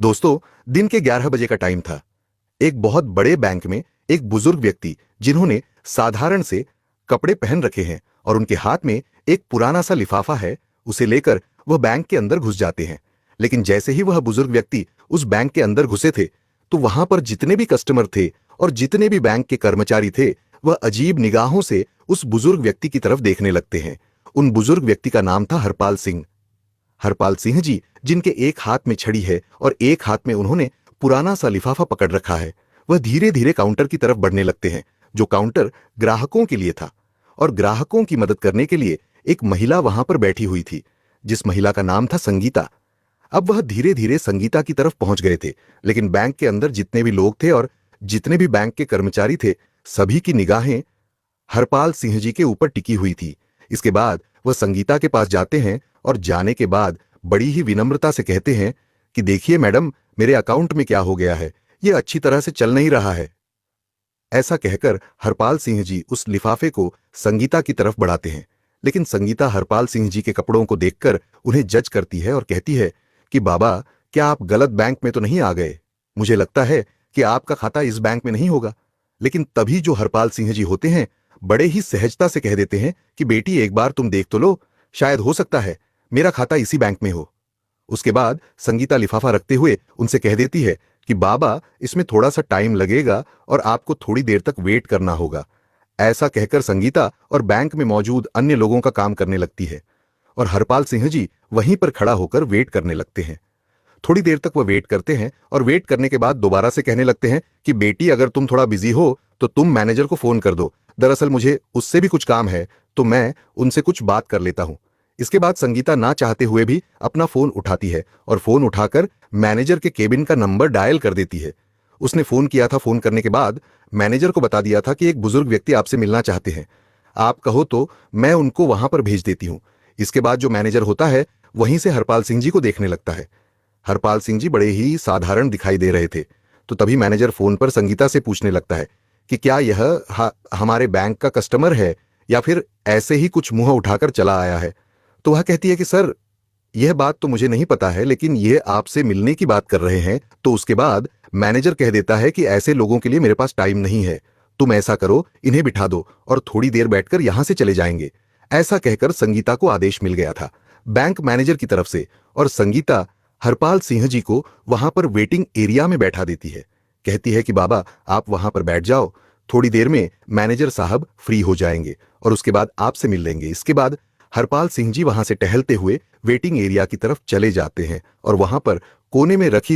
दोस्तों, दिन के 11 बजे का टाइम था। एक बहुत बड़े बैंक में एक बुजुर्ग व्यक्ति, जिन्होंने साधारण से कपड़े पहन रखे हैं और उनके हाथ में एक पुराना सा लिफाफा है, उसे लेकर वह बैंक के अंदर घुस जाते हैं। लेकिन जैसे ही वह बुजुर्ग व्यक्ति उस बैंक के अंदर घुसे थे, तो वहां पर जितने भी कस्टमर थे और जितने भी बैंक के कर्मचारी थे, वह अजीब निगाहों से उस बुजुर्ग व्यक्ति की तरफ देखने लगते हैं। उन बुजुर्ग व्यक्ति का नाम था हरपाल सिंह। हरपाल सिंह जी, जिनके एक हाथ में छड़ी है और एक हाथ में उन्होंने पुराना सा लिफाफा पकड़ रखा है, वह धीरे धीरे काउंटर की तरफ बढ़ने लगते हैं, जो काउंटर ग्राहकों के लिए था। और ग्राहकों की मदद करने के लिए एक महिला वहां पर बैठी हुई थी, जिस महिला का नाम था संगीता। अब वह धीरे धीरे संगीता की तरफ पहुंच गए थे, लेकिन बैंक के अंदर जितने भी लोग थे और जितने भी बैंक के कर्मचारी थे, सभी की निगाहें हरपाल सिंह जी के ऊपर टिकी हुई थी। इसके बाद वह संगीता के पास जाते हैं और जाने के बाद बड़ी ही विनम्रता से कहते हैं कि देखिए मैडम, मेरे अकाउंट में क्या हो गया है, ये अच्छी तरह से चल नहीं रहा है। ऐसा कहकर हरपाल सिंह जी उस लिफाफे को संगीता की तरफ बढ़ाते हैं, लेकिन संगीता हरपाल सिंह जी के कपड़ों को देखकर उन्हें जज करती है और कहती है कि बाबा, क्या आप गलत बैंक में तो नहीं आ गए? मुझे लगता है कि आपका खाता इस बैंक में नहीं होगा। लेकिन तभी जो हरपाल सिंह जी होते हैं, बड़े ही सहजता से कह देते हैं कि बेटी, एक बार तुम देख तो लो, शायद हो सकता है मेरा खाता इसी बैंक में हो। उसके बाद संगीता लिफाफा रखते हुए उनसे कह देती है कि बाबा, इसमें थोड़ा सा टाइम लगेगा और आपको थोड़ी देर तक वेट करना होगा। ऐसा कहकर संगीता और बैंक में मौजूद अन्य लोगों का काम करने लगती है और हरपाल सिंह जी वहीं पर खड़ा होकर वेट करने लगते हैं। थोड़ी देर तक वह वेट करते हैं और वेट करने के बाद दोबारा से कहने लगते हैं कि बेटी, अगर तुम थोड़ा बिजी हो तो तुम मैनेजर को फोन कर दो। दरअसल मुझे उससे भी कुछ काम है, तो मैं उनसे कुछ बात कर लेता हूं। इसके बाद संगीता ना चाहते हुए भी अपना फोन उठाती है और फोन उठाकर मैनेजर के केबिन का नंबर डायल कर देती है। उसने फोन किया था। फोन करने के बाद मैनेजर को बता दिया था कि एक बुजुर्ग व्यक्ति आपसे मिलना चाहते हैं, आप कहो तो मैं उनको वहां पर भेज देती हूं। इसके बाद जो मैनेजर होता है, वहीं से हरपाल सिंह जी को देखने लगता है। हरपाल सिंह जी बड़े ही साधारण दिखाई दे रहे थे, तो तभी मैनेजर फोन पर संगीता से पूछने लगता है कि क्या यह हमारे बैंक का कस्टमर है या फिर ऐसे ही कुछ मुंह उठाकर चला आया है। तो वह कहती है कि सर, यह बात तो मुझे नहीं पता है, लेकिन यह आपसे मिलने की बात कर रहे हैं। तो उसके बाद मैनेजर कह देता है कि ऐसे लोगों के लिए मेरे पास टाइम नहीं है, तुम ऐसा करो, इन्हें बिठा दो और थोड़ी देर बैठकर यहां से चले जाएंगे। ऐसा कहकर संगीता को आदेश मिल गया था बैंक मैनेजर की तरफ से, और संगीता हरपाल सिंह जी को वहां पर वेटिंग एरिया में बैठा देती है। कहती है कि बाबा, आप वहां पर बैठ जाओ, थोड़ी देर में मैनेजर साहब फ्री हो जाएंगे और उसके बाद आपसे मिल लेंगे। इसके बाद हरपाल सिंह जी वहां से टहलते हुए वेटिंग एरिया की तरफ चले जाते हैं और वहां पर कोने में रखी